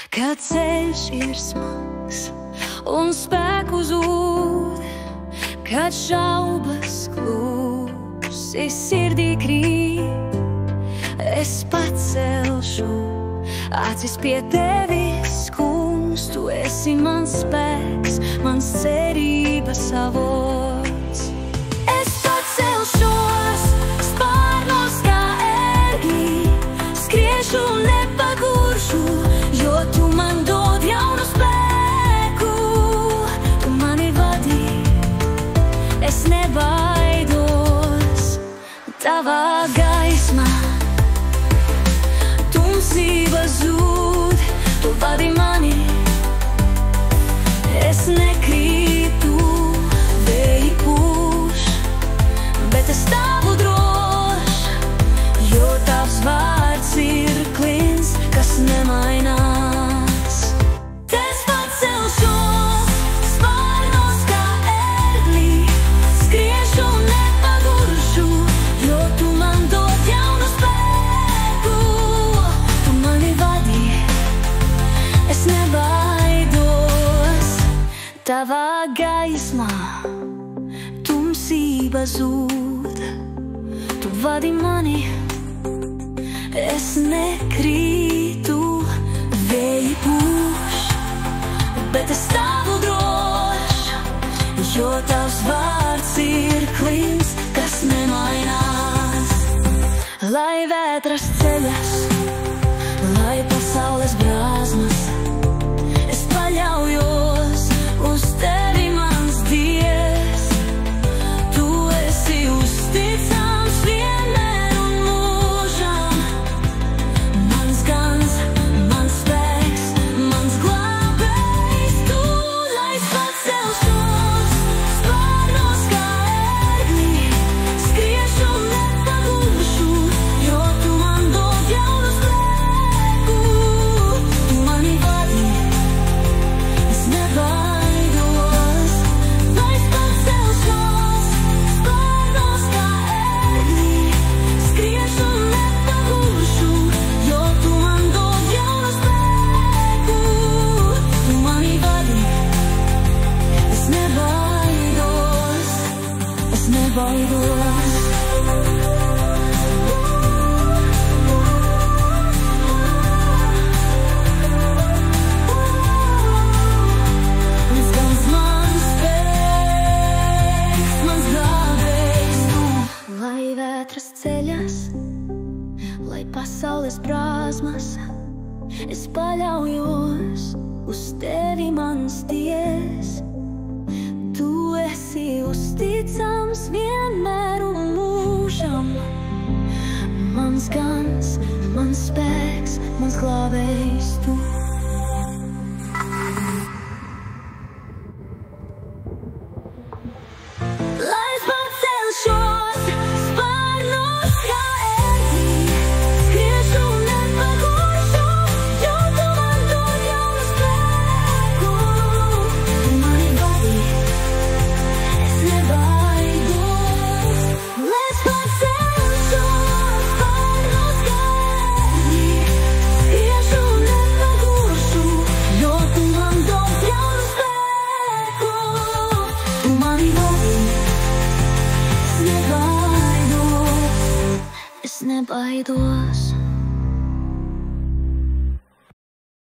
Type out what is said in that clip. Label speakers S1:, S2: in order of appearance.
S1: Kad ceļš ir smags un spēku zūd, kad šaubas klusi sirdī krīt, es pacelšu acis pie tevis, kungs, tu esi mans spēks, mans cerības avots. Es pacelšos spārnos kā ērgļi, skriešu un nepaguršu, jo tu man dod jaunu spēku, tu mani vadī, es nebaidos tavā gaismā. Tumsība zūd, tu vadi mani, es nekrītu, vēji pūš, bet es stāvu drošs, jo tavs vārds ir klins, kas nemainās. Es pacelšos spārnos kā ērgļi, skriešu un nepaguršu, jo tu man dod jaunu spēku, tu mani vadī, es nebaidos tavā gaismā. Tumsība zūd, tu vadi mani, es nekrītu, vēji pūš, bet es stāvu drošs, jo tavs vārds ir klins, kas nemainās. Lai vētras ceļas, lai pasaules brāzmas, es paļaujos uz tevi, mans Dievs. Tu esi uzticams vienmēr un mūžam, mans gans, mans spēks, mans glābējs tu. Lai es pacelšos spārnos kā ērgļi, skriešu un nepaguršu, jo tu man dod jaunu spēku, tu mani vadī, es nebaidos. Lai es pacelšos spārnos kā ērgļi, skriešu un nepaguršu, jo tu man dod jaunu spēku, tu mani vadī, es nebaidos, es nebaidos. Mans gans, mans spēks, mans glābējs tu. Lai vētras ceļas, lai pasaules brāzmas, es paļaujos uz tevi, mans Dievs. Tu esi uzticams vienmēr un mūžam, mans gans, mans spēks, mans glābējs tu.